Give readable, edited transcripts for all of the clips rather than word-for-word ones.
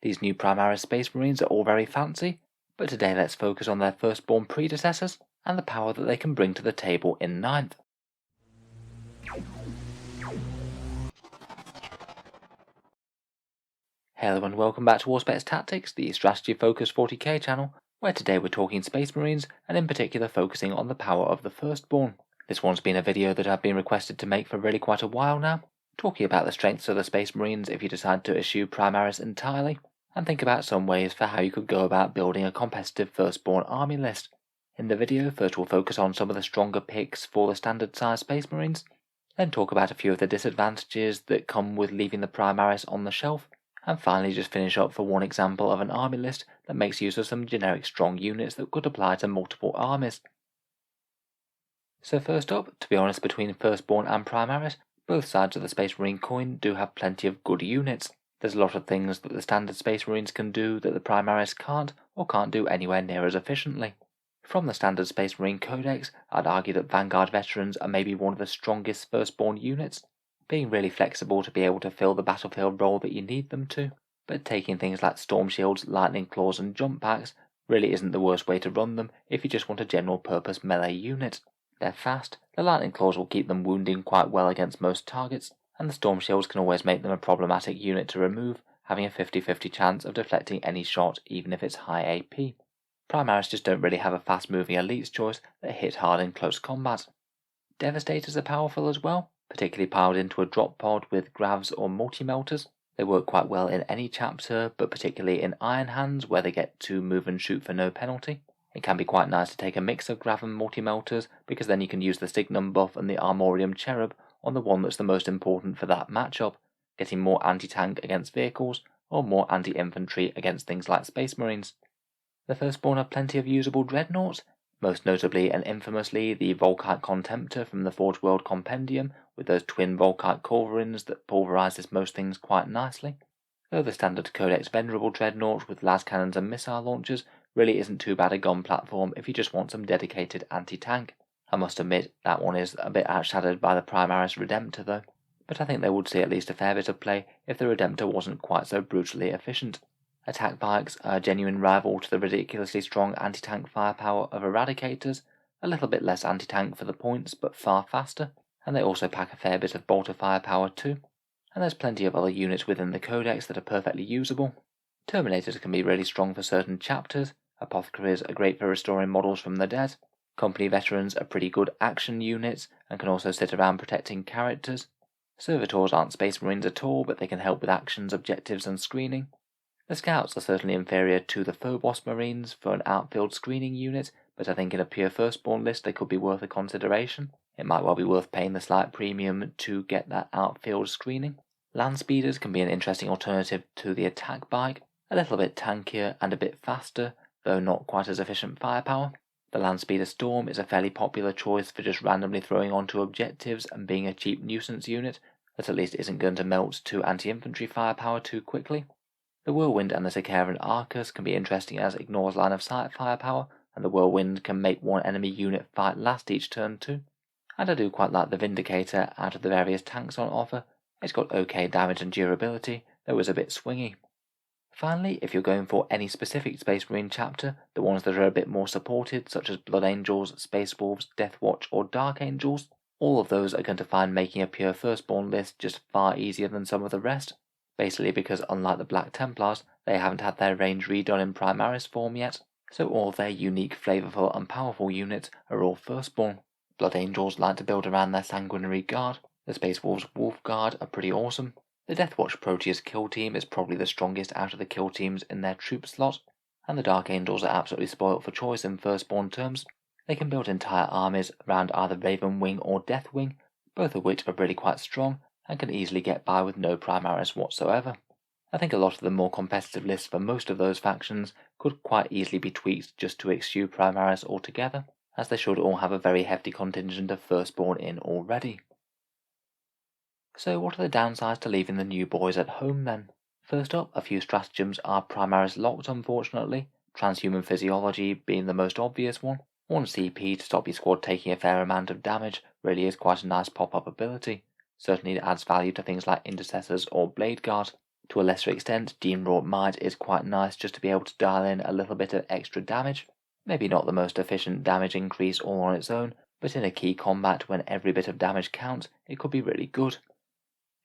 These new Primaris Space Marines are all very fancy, but today let's focus on their Firstborn predecessors and the power that they can bring to the table in 9th. Hello and welcome back to Auspex Tactics, the strategy focused 40k channel, where today we're talking Space Marines and in particular focusing on the power of the Firstborn. This one's been a video that I've been requested to make for really quite a while now, talking about the strengths of the Space Marines if you decide to eschew Primaris entirely, and think about some ways for how you could go about building a competitive Firstborn army list. In the video, first we'll focus on some of the stronger picks for the standard size Space Marines, then talk about a few of the disadvantages that come with leaving the Primaris on the shelf, and finally just finish up for one example of an army list that makes use of some generic strong units that could apply to multiple armies. So first up, to be honest, between Firstborn and Primaris, both sides of the Space Marine coin do have plenty of good units. There's a lot of things that the standard Space Marines can do that the Primaris can't, or can't do anywhere near as efficiently. From the standard Space Marine Codex, I'd argue that Vanguard veterans are maybe one of the strongest Firstborn units, being really flexible to be able to fill the battlefield role that you need them to, but taking things like Storm Shields, Lightning Claws and Jump Packs really isn't the worst way to run them if you just want a general purpose melee unit. They're fast, the Lightning Claws will keep them wounding quite well against most targets, and the Storm Shields can always make them a problematic unit to remove, having a 50-50 chance of deflecting any shot even if it's high AP. Primaris just don't really have a fast moving elites choice that hit hard in close combat. Devastators are powerful as well, particularly piled into a drop pod with Gravs or Multi-Melters. They work quite well in any chapter, but particularly in Iron Hands where they get to move and shoot for no penalty. It can be quite nice to take a mix of Grav and Multi-Melters because then you can use the Signum buff and the Armorium Cherub on the one that's the most important for that matchup, getting more anti-tank against vehicles or more anti-infantry against things like Space Marines. The Firstborn have plenty of usable dreadnoughts, most notably and infamously the Volkite Contemptor from the Forge World Compendium with those twin Volkite Culverins that pulverizes most things quite nicely, though the standard Codex Venerable Dreadnought with las cannons and missile launchers really isn't too bad a gun platform if you just want some dedicated anti-tank. I must admit that one is a bit outshadowed by the Primaris Redemptor though, but I think they would see at least a fair bit of play if the Redemptor wasn't quite so brutally efficient. Attack bikes are a genuine rival to the ridiculously strong anti-tank firepower of Eradicators, a little bit less anti-tank for the points but far faster, and they also pack a fair bit of bolter firepower too, and there's plenty of other units within the Codex that are perfectly usable. Terminators can be really strong for certain chapters, Apothecaries are great for restoring models from the dead, Company Veterans are pretty good action units and can also sit around protecting characters, Servitors aren't Space Marines at all but they can help with actions, objectives and screening. The Scouts are certainly inferior to the Phobos Marines for an outfield screening unit, but I think in a pure Firstborn list they could be worth a consideration. It might well be worth paying the slight premium to get that outfield screening. Land Speeders can be an interesting alternative to the attack bike, a little bit tankier and a bit faster, though not quite as efficient firepower. The Land Speeder Storm is a fairly popular choice for just randomly throwing onto objectives and being a cheap nuisance unit that at least isn't going to melt to anti-infantry firepower too quickly. The Whirlwind and the Sicarian Arcus can be interesting as ignores line of sight firepower, and the Whirlwind can make one enemy unit fight last each turn too. And I do quite like the Vindicator out of the various tanks on offer. It's got okay damage and durability, though it's a bit swingy. Finally, if you're going for any specific Space Marine chapter, the ones that are a bit more supported, such as Blood Angels, Space Wolves, Death Watch or Dark Angels, all of those are going to find making a pure Firstborn list just far easier than some of the rest. Basically because unlike the Black Templars, they haven't had their range redone in Primaris form yet, so all of their unique, flavourful and powerful units are all Firstborn. Blood Angels like to build around their Sanguinary Guard, the Space Wolves Wolf Guard are pretty awesome, the Death Watch Proteus kill team is probably the strongest out of the kill teams in their troop slot, and the Dark Angels are absolutely spoilt for choice in Firstborn terms. They can build entire armies around either Raven Wing or Death Wing, both of which are really quite strong, and can easily get by with no Primaris whatsoever. I think a lot of the more competitive lists for most of those factions could quite easily be tweaked just to eschew Primaris altogether, as they should all have a very hefty contingent of Firstborn in already. So what are the downsides to leaving the new boys at home then? First up, a few stratagems are Primaris locked unfortunately, transhuman physiology being the most obvious one. 1 CP to stop your squad taking a fair amount of damage really is quite a nice pop-up ability. Certainly it adds value to things like Intercessors or Blade Guard. To a lesser extent, Gene Wrought Might is quite nice just to be able to dial in a little bit of extra damage. Maybe not the most efficient damage increase all on its own, but in a key combat when every bit of damage counts, it could be really good.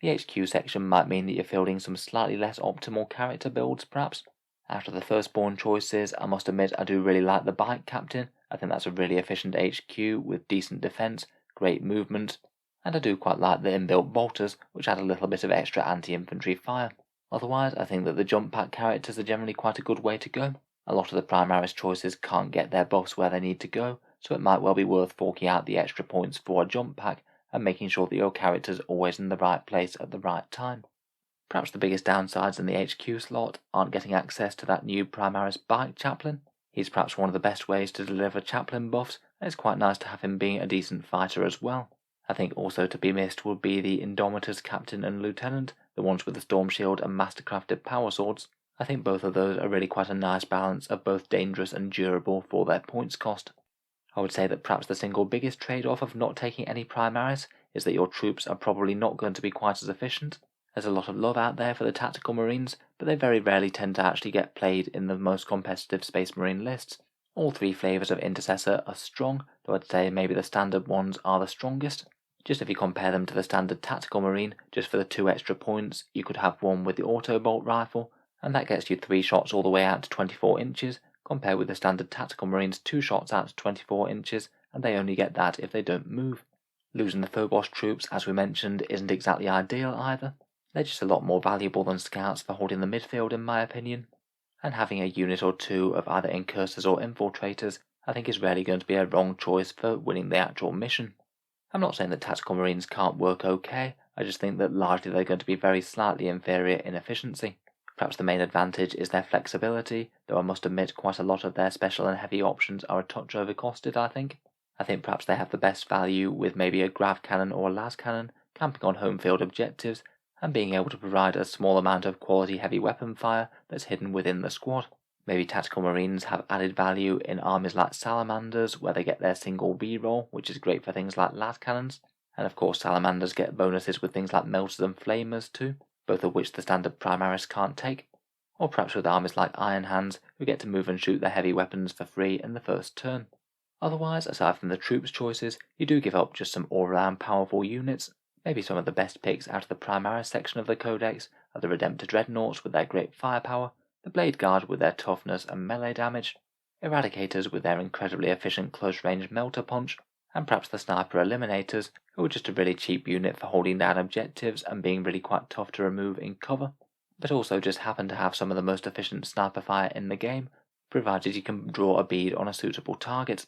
The HQ section might mean that you're fielding some slightly less optimal character builds, perhaps. After the Firstborn choices, I must admit I do really like the Bike Captain. I think that's a really efficient HQ with decent defense, great movement, and I do quite like the inbuilt bolters, which add a little bit of extra anti-infantry fire. Otherwise, I think that the jump pack characters are generally quite a good way to go. A lot of the Primaris choices can't get their buffs where they need to go, so it might well be worth forking out the extra points for a jump pack and making sure that your character's always in the right place at the right time. Perhaps the biggest downsides in the HQ slot aren't getting access to that new Primaris Bike Chaplain. He's perhaps one of the best ways to deliver Chaplain buffs, and it's quite nice to have him being a decent fighter as well. I think also to be missed would be the Indomitors Captain and Lieutenant, the ones with the Storm Shield and Mastercrafted Power Swords. I think both of those are really quite a nice balance of both dangerous and durable for their points cost. I would say that perhaps the single biggest trade-off of not taking any Primaris is that your troops are probably not going to be quite as efficient. There's a lot of love out there for the Tactical Marines, but they very rarely tend to actually get played in the most competitive Space Marine lists. All three flavours of Intercessor are strong, though I'd say maybe the standard ones are the strongest. Just if you compare them to the standard Tactical Marine, just for the 2 extra points, you could have one with the Auto Bolt Rifle, and that gets you 3 shots all the way out to 24 inches, compared with the standard Tactical Marines 2 shots out to 24 inches, and they only get that if they don't move. Losing the Phobos troops, as we mentioned, isn't exactly ideal either. They're just a lot more valuable than scouts for holding the midfield in my opinion, and having a unit or two of either incursors or infiltrators I think is rarely going to be a wrong choice for winning the actual mission. I'm not saying that Tactical Marines can't work okay, I just think that largely they're going to be very slightly inferior in efficiency. Perhaps the main advantage is their flexibility, though I must admit quite a lot of their special and heavy options are a touch overcosted I think. I think perhaps they have the best value with maybe a grav cannon or a las cannon, camping on home field objectives, and being able to provide a small amount of quality heavy weapon fire that's hidden within the squad. Maybe Tactical Marines have added value in armies like Salamanders, where they get their single B-roll, which is great for things like las cannons, and of course Salamanders get bonuses with things like Melters and Flamers too, both of which the standard Primaris can't take. Or perhaps with armies like Iron Hands, who get to move and shoot their heavy weapons for free in the first turn. Otherwise, aside from the troops choices, you do give up just some all-round powerful units. Maybe some of the best picks out of the Primaris section of the Codex are the Redemptor Dreadnoughts with their great firepower, the Blade Guard with their toughness and melee damage, Eradicators with their incredibly efficient close-range melter punch, and perhaps the Sniper Eliminators, who are just a really cheap unit for holding down objectives and being really quite tough to remove in cover, but also just happen to have some of the most efficient sniper fire in the game, provided you can draw a bead on a suitable target.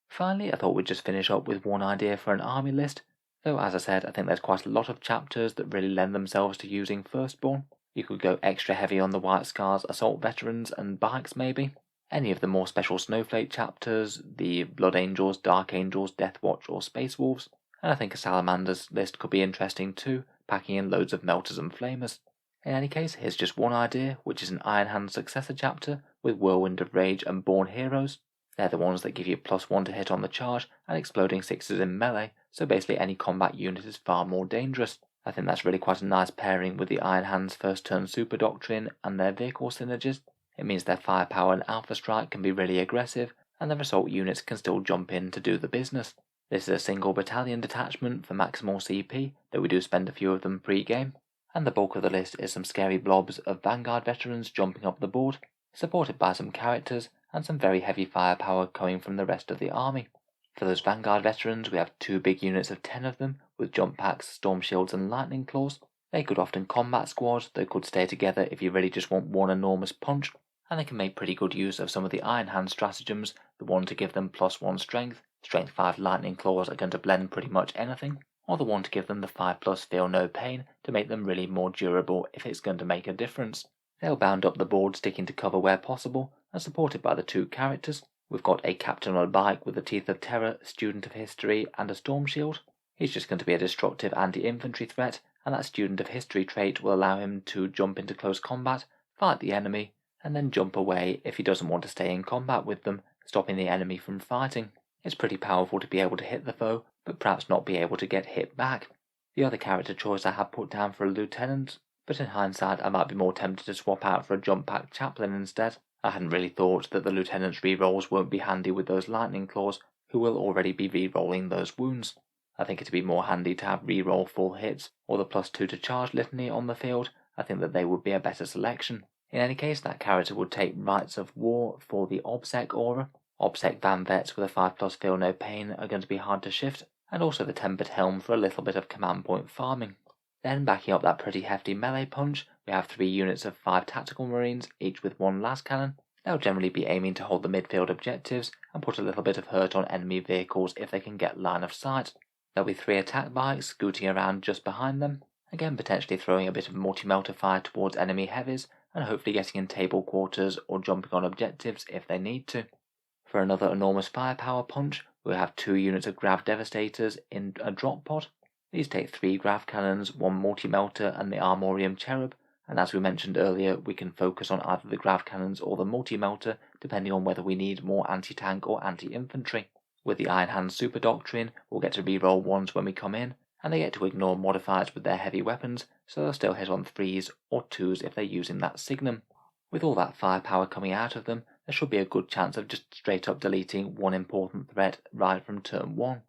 Finally, I thought we'd just finish up with one idea for an army list. Though, as I said, I think there's quite a lot of chapters that really lend themselves to using Firstborn. You could go extra heavy on the White Scars, Assault Veterans, and Bikes maybe. Any of the more special Snowflake chapters, the Blood Angels, Dark Angels, Death Watch, or Space Wolves. And I think a Salamander's list could be interesting too, packing in loads of Melters and Flamers. In any case, here's just one idea, which is an Iron Hand Successor chapter with Whirlwind of Rage and Born Heroes. They're the ones that give you +1 to hit on the charge and exploding 6s in melee, so basically any combat unit is far more dangerous. I think that's really quite a nice pairing with the Iron Hand's first turn super doctrine and their vehicle synergies. It means their firepower and alpha strike can be really aggressive, and their assault units can still jump in to do the business. This is a single battalion detachment for maximal CP, though we do spend a few of them pre-game, and the bulk of the list is some scary blobs of Vanguard veterans jumping up the board, supported by some characters and some very heavy firepower coming from the rest of the army. For those Vanguard veterans, we have 2 big units of 10 of them, with jump packs, storm shields and lightning claws. They could often combat squad, they could stay together if you really just want one enormous punch, and they can make pretty good use of some of the Iron Hand stratagems, the one to give them +1 strength, strength 5 lightning claws are going to blend pretty much anything, or the one to give them the 5+ feel no pain to make them really more durable if it's going to make a difference. They'll bound up the board sticking to cover where possible, and supported by the 2 characters. We've got a captain on a bike with the Teeth of Terror, Student of History, and a Storm Shield. He's just going to be a destructive anti-infantry threat, and that Student of History trait will allow him to jump into close combat, fight the enemy, and then jump away if he doesn't want to stay in combat with them, stopping the enemy from fighting. It's pretty powerful to be able to hit the foe, but perhaps not be able to get hit back. The other character choice I have put down for a lieutenant but in hindsight I might be more tempted to swap out for a jump pack chaplain instead. I hadn't really thought that the lieutenant's rerolls won't be handy with those lightning claws, who will already be rerolling those wounds. I think it'd be more handy to have reroll full hits, or the +2 to charge litany on the field. I think that they would be a better selection. In any case, that character would take Rites of War for the Obsec aura. Obsec Van Vets with a 5+ Feel No Pain are going to be hard to shift, and also the Tempered Helm for a little bit of command point farming. Then backing up that pretty hefty melee punch, we have 3 units of 5 Tactical Marines, each with 1 las cannon. They'll generally be aiming to hold the midfield objectives and put a little bit of hurt on enemy vehicles if they can get line of sight. There'll be 3 attack bikes scooting around just behind them, again potentially throwing a bit of multi-melter fire towards enemy heavies and hopefully getting in table quarters or jumping on objectives if they need to. For another enormous firepower punch, we'll have 2 units of Grav Devastators in a drop pod. These take 3 Grav Cannons, 1 multi-melter and the Armorium Cherub, and as we mentioned earlier, we can focus on either the Grav Cannons or the multi-melter depending on whether we need more anti-tank or anti-infantry. With the Iron Hand Super Doctrine, we'll get to reroll 1s when we come in, and they get to ignore modifiers with their heavy weapons, so they'll still hit on 3s or 2s if they're using that Signum. With all that firepower coming out of them, there should be a good chance of just straight up deleting one important threat right from turn 1.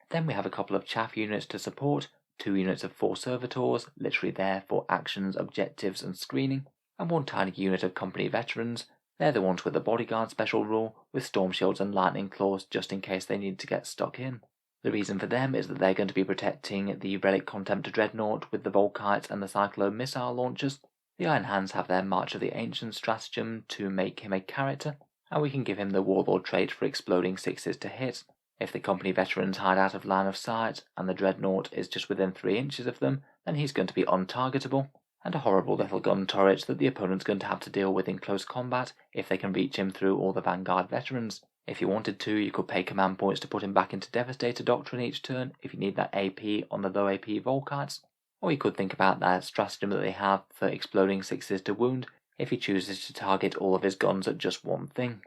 Then we have a couple of chaff units to support, 2 units of 4 servitors, literally there for actions, objectives and screening, and 1 tiny unit of company veterans. They're the ones with the bodyguard special rule, with storm shields and lightning claws just in case they need to get stuck in. The reason for them is that they're going to be protecting the Relic Contemptor Dreadnought with the Volkites and the Cyclone missile launchers. The Iron Hands have their March of the Ancients stratagem to make him a character, and we can give him the Warlord trait for exploding 6s to hit. If the company veterans hide out of line of sight and the Dreadnought is just within 3 inches of them, then he's going to be untargetable, and a horrible little gun turret that the opponent's going to have to deal with in close combat if they can reach him through all the Vanguard veterans. If you wanted to, you could pay command points to put him back into Devastator Doctrine each turn if you need that AP on the low AP Volkites, or you could think about that stratagem that they have for exploding 6s to wound if he chooses to target all of his guns at just one thing.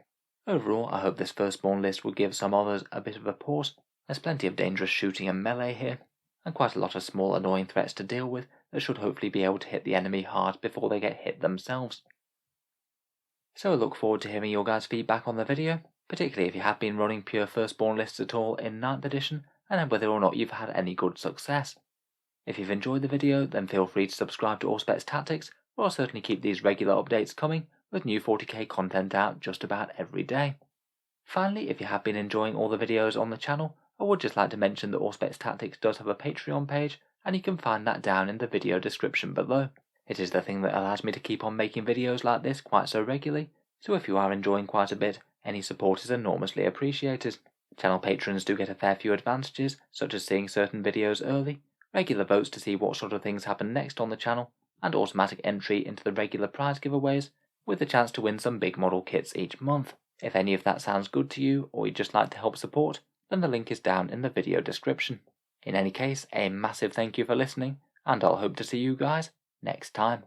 Overall, I hope this Firstborn list will give some others a bit of a pause. There's plenty of dangerous shooting and melee here, and quite a lot of small annoying threats to deal with that should hopefully be able to hit the enemy hard before they get hit themselves. So I look forward to hearing your guys' feedback on the video, particularly if you have been running pure Firstborn lists at all in 9th edition, and whether or not you've had any good success. If you've enjoyed the video, then feel free to subscribe to Auspex Tactics, or I'll certainly keep these regular updates coming, with new 40k content out just about every day. Finally, if you have been enjoying all the videos on the channel, I would just like to mention that Auspex Tactics does have a Patreon page, and you can find that down in the video description below. It is the thing that allows me to keep on making videos like this quite so regularly, so if you are enjoying quite a bit, any support is enormously appreciated. Channel patrons do get a fair few advantages, such as seeing certain videos early, regular votes to see what sort of things happen next on the channel, and automatic entry into the regular prize giveaways, with the chance to win some big model kits each month. If any of that sounds good to you, or you'd just like to help support, then the link is down in the video description. In any case, a massive thank you for listening, and I'll hope to see you guys next time.